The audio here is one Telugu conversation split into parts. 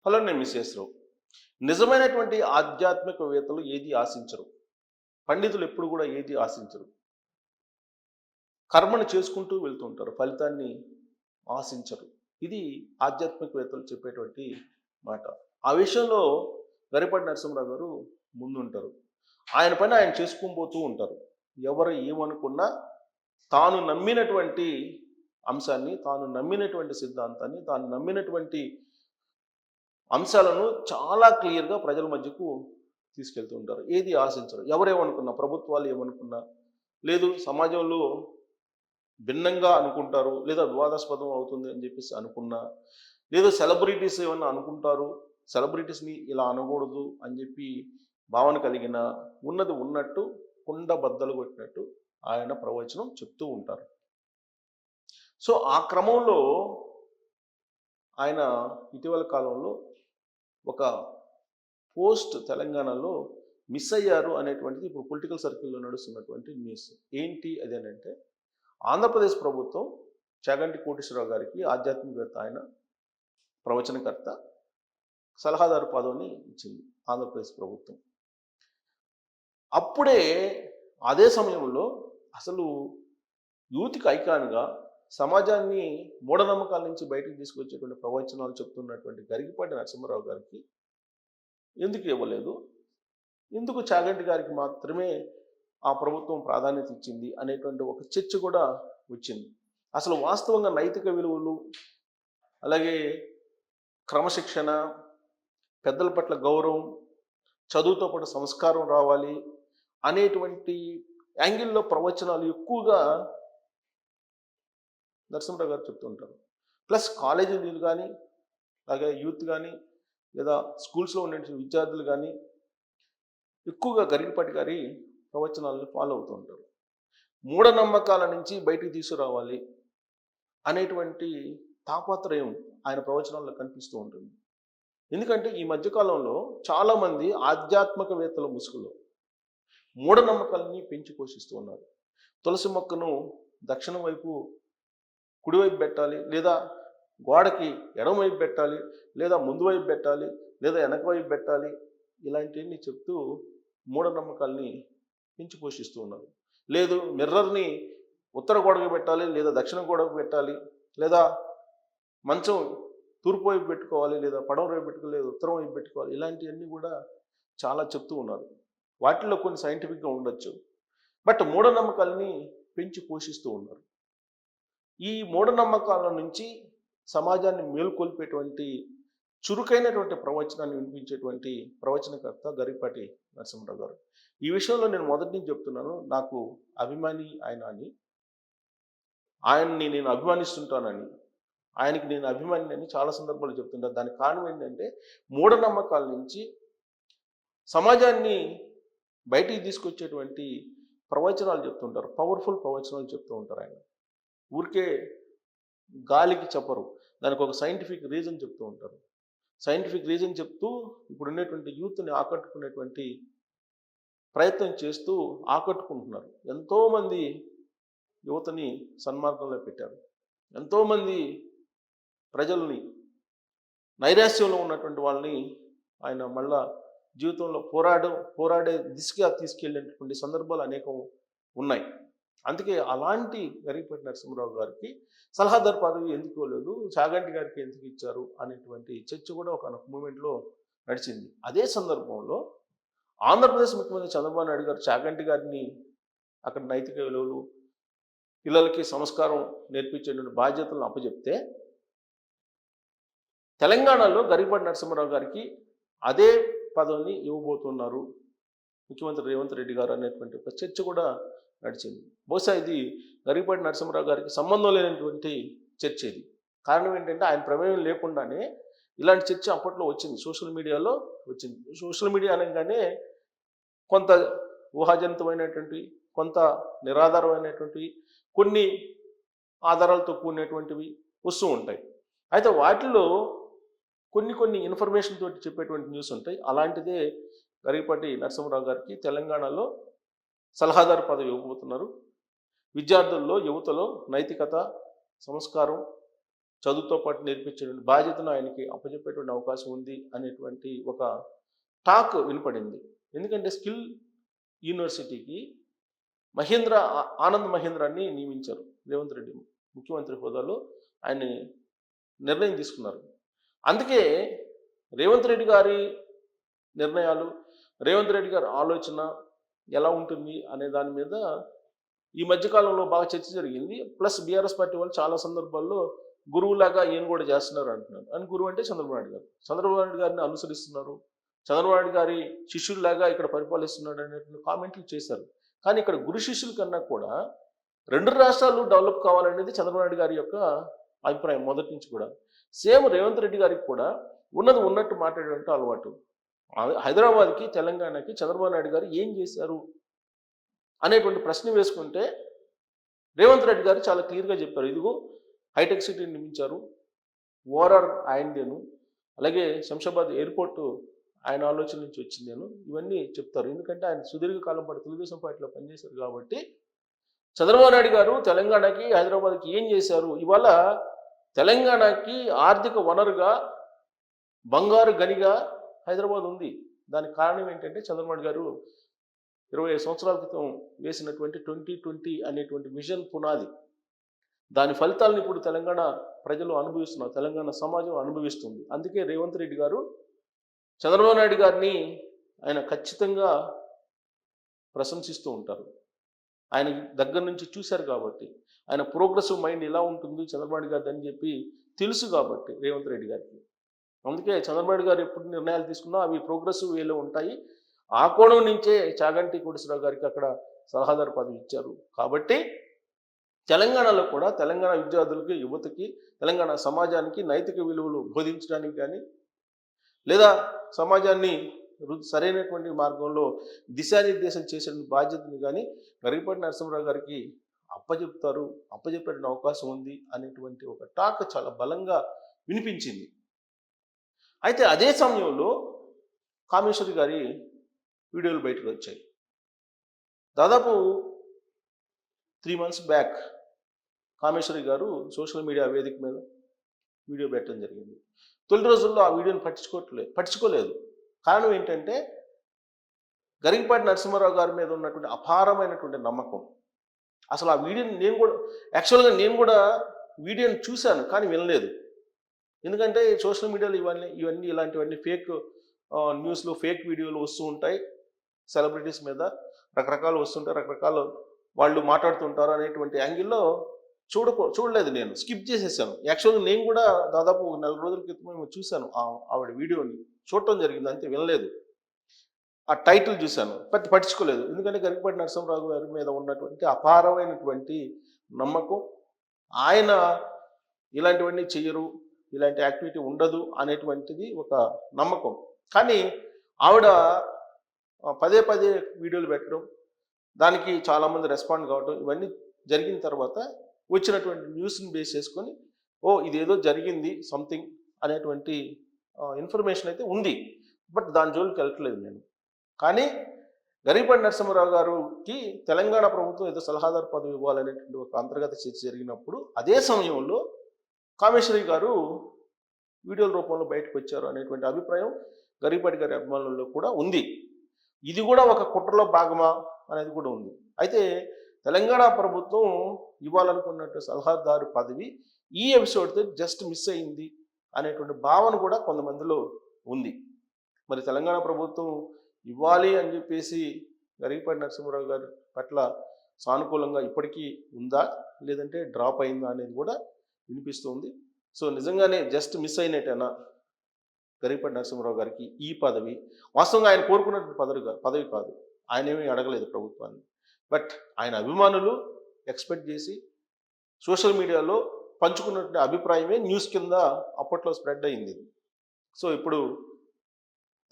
హలో, నేను మిస్ రావు. నిజమైనటువంటి ఆధ్యాత్మికవేత్తలు ఏది ఆశించరు. పండితులు ఎప్పుడు కూడా ఏది ఆశించరు. కర్మను చేసుకుంటూ వెళ్తూ ఉంటారు. ఫలితాన్ని ఆశించరు. ఇది ఆధ్యాత్మికవేత్తలు చెప్పేటువంటి మాట. ఆ విషయంలో గరిపాటి నరసింహరావు గారు ముందుంటారు. ఆయన పని ఆయన చేసుకొని పోతూ ఉంటారు. ఎవరు ఏమనుకున్నా తాను నమ్మినటువంటి అంశాన్ని, తాను నమ్మినటువంటి సిద్ధాంతాన్ని, తాను నమ్మినటువంటి అంశాలను చాలా క్లియర్‌గా ప్రజల మధ్యకు తీసుకెళ్తూ ఉంటారు. ఏది ఆశించరు. ఎవరేమనుకున్నా, ప్రభుత్వాలు ఏమనుకున్నా, లేదు సమాజంలో భిన్నంగా అనుకుంటారు, లేదా వివాదాస్పదం అవుతుంది అని చెప్పేసి అనుకున్నా, లేదా సెలబ్రిటీస్ ఏమన్నా అనుకుంటారు, సెలబ్రిటీస్‌ని ఇలా అనకూడదు అని చెప్పి భావన కలిగిన, ఉన్నది ఉన్నట్టు కుండ బద్దలు కొట్టినట్టు ఆయన ప్రవచనం చెప్తూ ఉంటారు. సో, ఆ క్రమంలో ఆయన ఇటీవల కాలంలో ఒక పోస్ట్ తెలంగాణలో మిస్ అయ్యారు అనేటువంటిది ఇప్పుడు పొలిటికల్ సర్కిల్లో నడుస్తున్నటువంటి న్యూస్. ఏంటి అది అంటే, ఆంధ్రప్రదేశ్ ప్రభుత్వం చాగంటి కోటేశ్వరరావు గారికి, ఆధ్యాత్మికవేత్త ఆయన, ప్రవచనకర్త, సలహాదారు పదవిని ఇచ్చింది ఆంధ్రప్రదేశ్ ప్రభుత్వం. అప్పుడే అదే సమయంలో అసలు యూత్కి ఐకాన్గా సమాజాన్ని మూఢనమ్మకాల నుంచి బయటకు తీసుకొచ్చేటువంటి ప్రవచనాలు చెప్తున్నటువంటి గరికపాటి నరసింహారావు గారికి ఎందుకు ఇవ్వలేదు, ఎందుకు చాగంటి గారికి మాత్రమే ఆ ప్రభుత్వం ప్రాధాన్యత ఇచ్చింది అనేటువంటి ఒక చర్చ కూడా వచ్చింది. అసలు వాస్తవంగా నైతిక విలువలు, అలాగే క్రమశిక్షణ, పెద్దల పట్ల గౌరవం, చదువుతో పాటు సంస్కారం రావాలి అనేటువంటి యాంగిల్లో ప్రవచనాలు ఎక్కువగా నరసింహరావు గారు చెప్తుంటారు. ప్లస్ కాలేజీలు కానీ, అలాగే యూత్ కానీ, లేదా స్కూల్స్లో ఉండే విద్యార్థులు కానీ ఎక్కువగా గరికపాటి గారి ప్రవచనాలను ఫాలో అవుతూ ఉంటారు. మూఢనమ్మకాల నుంచి బయటికి తీసుకురావాలి అనేటువంటి తాపత్రయం ఆయన ప్రవచనాల్లో కనిపిస్తూ ఉంటుంది. ఎందుకంటే ఈ మధ్యకాలంలో చాలామంది ఆధ్యాత్మికవేత్తల ముసుగులో మూఢనమ్మకాలని పెంచి పోషిస్తూ ఉన్నారు. తులసి మొక్కను దక్షిణం వైపు కుడివైపు పెట్టాలి, లేదా గోడకి ఎడమవైపు పెట్టాలి, లేదా ముందు వైపు పెట్టాలి, లేదా వెనక వైపు పెట్టాలి, ఇలాంటివన్నీ చెప్తూ మూఢనమ్మకాల్ని పెంచి పోషిస్తూ ఉన్నారు. లేదు, మిర్రర్ని ఉత్తర గోడకు పెట్టాలి, లేదా దక్షిణ గోడకు పెట్టాలి, లేదా మంచం తూర్పు వైపు పెట్టుకోవాలి, లేదా పడవ వైపు పెట్టుకోవాలి, లేదా ఉత్తరం వైపు పెట్టుకోవాలి, ఇలాంటివన్నీ కూడా చాలా చెప్తూ ఉన్నారు. వాటిల్లో కొన్ని సైంటిఫిక్గా ఉండొచ్చు, బట్ మూఢనమ్మకాలని పెంచి పోషిస్తూ ఉన్నారు. ఈ మూఢనమ్మకాల నుంచి సమాజాన్ని మేలుకొల్పేటువంటి చురుకైనటువంటి ప్రవచనాన్ని వినిపించేటువంటి ప్రవచనకర్త గరికపాటి నరసింహరావు గారు. ఈ విషయంలో నేను మొదటి నుంచి చెప్తున్నాను, నాకు అభిమాని ఆయన అని, ఆయన్ని నేను అభిమానిస్తుంటానని, ఆయనకి నేను అభిమాని అని చాలా సందర్భాలు చెప్తుంటాను. దానికి కారణం ఏంటంటే, మూఢనమ్మకాల నుంచి సమాజాన్ని బయటికి తీసుకొచ్చేటువంటి ప్రవచనాలు చెప్తుంటారు. పవర్ఫుల్ ప్రవచనాలు చెప్తూ ఉంటారు ఆయన. ఊరికే గాలికి చెప్పరు, దానికి ఒక సైంటిఫిక్ రీజన్ చెప్తూ ఉంటారు. సైంటిఫిక్ రీజన్ చెప్తూ ఇప్పుడు ఉండేటువంటి యూత్ని ఆకట్టుకునేటువంటి ప్రయత్నం చేస్తూ ఆకట్టుకుంటున్నారు. ఎంతోమంది యువతని సన్మార్గంలో పెట్టారు. ఎంతోమంది ప్రజల్ని, నైరాశ్యంలో ఉన్నటువంటి వాళ్ళని ఆయన మళ్ళా జీవితంలో పోరాడే దిశగా తీసుకెళ్ళేటువంటి సందర్భాలు అనేకం ఉన్నాయి. అందుకే అలాంటి గరికపాటి నరసింహరావు గారికి సలహాదారు పదవి ఎందుకు ఇవ్వలేదు, చాగంటి గారికి ఎందుకు ఇచ్చారు అనేటువంటి చర్చ కూడా ఒక మూమెంట్లో నడిచింది. అదే సందర్భంలో ఆంధ్రప్రదేశ్ ముఖ్యమంత్రి చంద్రబాబు నాయుడు గారు చాగంటి గారిని అక్కడ నైతిక విలువలు, పిల్లలకి సంస్కారం నేర్పించేటువంటి బాధ్యతలను అప్పచెప్తే, తెలంగాణలో గరికపాటి నరసింహరావు గారికి అదే పదవిని ఇవ్వబోతున్నారు ముఖ్యమంత్రి రేవంత్ రెడ్డి గారు అనేటువంటి ఒక చర్చ కూడా నడిచింది. బహుశా ఇది గరికపాటి నరసింహరావు గారికి సంబంధం లేనటువంటి చర్చ. ఇది కారణం ఏంటంటే, ఆయన ప్రమేయం లేకుండానే ఇలాంటి చర్చ అప్పట్లో వచ్చింది, సోషల్ మీడియాలో వచ్చింది. సోషల్ మీడియా అనగానే కొంత ఊహాజనితమైనటువంటి, కొంత నిరాధారమైనటువంటివి, కొన్ని ఆధారాలతో కూడినటువంటివి వస్తూ ఉంటాయి. అయితే వాటిలో కొన్ని ఇన్ఫర్మేషన్ తోటి చెప్పేటువంటి న్యూస్ ఉంటాయి. అలాంటిదే గరికపాటి నరసింహరావు గారికి తెలంగాణలో సలహాదారు పదవి ఇవ్వబోతున్నారు. విద్యార్థుల్లో, యువతలో నైతికత, సంస్కారం, చదువుతో పాటు నేర్పించేటువంటి బాధ్యతను ఆయనకి అప్పచెప్పేటువంటి అవకాశం ఉంది అనేటువంటి ఒక టాక్ వినపడింది. ఎందుకంటే స్కిల్ యూనివర్సిటీకి ఆనంద్ మహేంద్రాన్ని నియమించారు రేవంత్ రెడ్డి ముఖ్యమంత్రి హోదాలో ఆయన్ని నిర్ణయం తీసుకున్నారు. అందుకే రేవంత్ రెడ్డి గారి నిర్ణయాలు, రేవంత్ రెడ్డి గారి ఆలోచన ఎలా ఉంటుంది అనే దాని మీద ఈ మధ్యకాలంలో బాగా చర్చ జరిగింది. ప్లస్ బీఆర్ఎస్ పార్టీ వాళ్ళు చాలా సందర్భాల్లో గురువులాగా ఈయన కూడా చేస్తున్నారు అంటున్నారు. అని గురువు అంటే చంద్రబాబు నాయుడు గారు. చంద్రబాబు నాయుడు గారిని అనుసరిస్తున్నారు, చంద్రబాబు నాయుడు గారి శిష్యుల్లాగా ఇక్కడ పరిపాలిస్తున్నాడు అనేటువంటి కామెంట్లు చేశారు. కానీ ఇక్కడ గురు శిష్యుల కన్నా కూడా 2 రాష్ట్రాలు డెవలప్ కావాలనేది చంద్రబాబు నాయుడు గారి యొక్క అభిప్రాయం మొదటి నుంచి కూడా. సేమ్ రేవంత్ రెడ్డి గారికి కూడా ఉన్నది ఉన్నట్టు మాట్లాడేటువంటి అలవాటు. హైదరాబాద్కి, తెలంగాణకి చంద్రబాబు నాయుడు గారు ఏం చేశారు అనేటువంటి ప్రశ్న వేసుకుంటే రేవంత్ రెడ్డి గారు చాలా క్లియర్గా చెప్పారు. ఇదిగో హైటెక్ సిటీని నిర్మించారు, ఓఆర్ఆర్ ఆయనదేను, అలాగే శంషాబాద్ ఎయిర్పోర్టు ఆయన ఆలోచన నుంచి వచ్చిందేను, ఇవన్నీ చెప్తారు. ఎందుకంటే ఆయన సుదీర్ఘకాలం పాటు తెలుగుదేశం పార్టీలో పనిచేశారు కాబట్టి. చంద్రబాబు నాయుడు గారు తెలంగాణకి, హైదరాబాద్కి ఏం చేశారు? ఇవాళ తెలంగాణకి ఆర్థిక వనరుగా, బంగారు గనిగా హైదరాబాద్ ఉంది. దానికి కారణం ఏంటంటే చంద్రబాబు నాయుడు గారు 25 సంవత్సరాల క్రితం వేసినటువంటి 2020 అనేటువంటి విజన్ పునాది. దాని ఫలితాలను ఇప్పుడు తెలంగాణ ప్రజలు అనుభవిస్తున్నారు, తెలంగాణ సమాజం అనుభవిస్తుంది. అందుకే రేవంత్ రెడ్డి గారు చంద్రబాబు నాయుడు గారిని ఆయన ఖచ్చితంగా ప్రశంసిస్తూ ఉంటారు. ఆయన దగ్గర నుంచి చూశారు కాబట్టి, ఆయన ప్రోగ్రెసివ్ మైండ్ ఎలా ఉంటుంది చంద్రబాబు నాయుడు గారిది అని చెప్పి తెలుసు కాబట్టి రేవంత్ రెడ్డి గారికి. అందుకే చంద్రబాబు నాయుడు గారు ఎప్పుడు నిర్ణయాలు తీసుకున్నా అవి ప్రోగ్రెసివ్ వేలో ఉంటాయి. ఆ కోణం నుంచే చాగంటి కోటేశ్వరరావు గారికి అక్కడ సలహాదారు పదవి ఇచ్చారు. కాబట్టి తెలంగాణలో కూడా తెలంగాణ విద్యార్థులకి, యువతకి, తెలంగాణ సమాజానికి నైతిక విలువలు బోధించడానికి కానీ, లేదా సమాజాన్ని సరైనటువంటి మార్గంలో దిశానిర్దేశం చేసే బాధ్యతను కానీ గరికపాటి నరసింహారావు గారికి అప్పచెప్పే అవకాశం ఉంది అనేటువంటి ఒక టాక్ చాలా బలంగా వినిపించింది. అయితే అదే సమయంలో కామేశ్వరి గారి వీడియోలు బయటకు వచ్చాయి. దాదాపు 3 months బ్యాక్ కామేశ్వరి గారు సోషల్ మీడియా వేదిక మీద వీడియో పెట్టడం జరిగింది. తొలి రోజుల్లో ఆ వీడియోని పట్టించుకోలేదు. కారణం ఏంటంటే గరికపాటి నరసింహారావు గారి మీద ఉన్నటువంటి అపారమైనటువంటి నమ్మకం. అసలు ఆ వీడియోని నేను కూడా వీడియోని చూశాను, కానీ వినలేదు. ఎందుకంటే సోషల్ మీడియాలో ఇవన్నీ ఇలాంటివన్నీ ఫేక్ న్యూస్లు, ఫేక్ వీడియోలు వస్తూ ఉంటాయి. సెలబ్రిటీస్ మీద రకరకాలు వస్తుంటాయి, రకరకాల వాళ్ళు మాట్లాడుతుంటారు అనేటువంటి యాంగిల్లో చూడలేదు. నేను స్కిప్ చేసేసాను. యాక్చువల్గా నేను కూడా దాదాపు 4 రోజుల క్రితం చూశాను ఆవిడ వీడియోని, చూడటం జరిగింది, అంతే, వినలేదు. ఆ టైటిల్ చూశాను, పట్టించుకోలేదు. ఎందుకంటే గరికపాటి నరసింహారావు గారి మీద ఉన్నటువంటి అపారమైనటువంటి నమ్మకం, ఆయన ఇలాంటివన్నీ చెయ్యరు, ఇలాంటి యాక్టివిటీ ఉండదు అనేటువంటిది ఒక నమ్మకం. కానీ ఆవిడ పదే వీడియోలు పెట్టడం, దానికి చాలామంది రెస్పాండ్ కావడం, ఇవన్నీ జరిగిన తర్వాత వచ్చినటువంటి న్యూస్ని బేస్ చేసుకొని ఇదేదో జరిగింది సంథింగ్ అనేటువంటి ఇన్ఫర్మేషన్ అయితే ఉంది. బట్ దాని జోలికి వెళ్ళట్లేదు నేను. కానీ గరికపాటి నరసింహారావు గారికి తెలంగాణ ప్రభుత్వం ఏదో సలహాదారు పదవి ఇవ్వాలనేటువంటి ఒక అంతర్గత చర్చ జరిగినప్పుడు అదే సమయంలో కామేశ్వరి గారు వీడియోల రూపంలో బయటకు వచ్చారు అనేటువంటి అభిప్రాయం గరికపాటి గారి అభిమానుల్లో కూడా ఉంది. ఇది కూడా ఒక కుట్రలో భాగమా అనేది కూడా ఉంది. అయితే తెలంగాణ ప్రభుత్వం ఇవ్వాలనుకున్నట్టు సలహాదారు పదవి ఈ ఎపిసోడ్తో జస్ట్ మిస్ అయింది అనేటువంటి భావన కూడా కొంతమందిలో ఉంది. మరి తెలంగాణ ప్రభుత్వం ఇవ్వాలి అని చెప్పేసి గరికపాటి నరసింహారావు గారి పట్ల సానుకూలంగా ఇప్పటికీ ఉందా, లేదంటే డ్రాప్ అయిందా అనేది కూడా వినిపిస్తుంది. సో నిజంగానే జస్ట్ మిస్ అయినట్టేనా గరికపాటి నరసింహారావు గారికి ఈ పదవి? వాస్తవంగా ఆయన కోరుకున్నటువంటి పదవి కాదు, ఆయన ఏమీ అడగలేదు ప్రభుత్వాన్ని. బట్ ఆయన అభిమానులు ఎక్స్పెక్ట్ చేసి సోషల్ మీడియాలో పంచుకున్నటువంటి అభిప్రాయమే న్యూస్ కింద అప్పట్లో స్ప్రెడ్ అయింది. సో ఇప్పుడు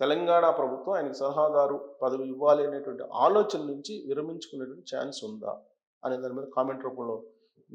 తెలంగాణ ప్రభుత్వం ఆయనకి సలహాదారు పదవి ఇవ్వాలి అనేటువంటి ఆలోచన నుంచి విరమించుకునేటువంటి ఛాన్స్ ఉందా అనే దాని మీద కామెంట్ రూపంలో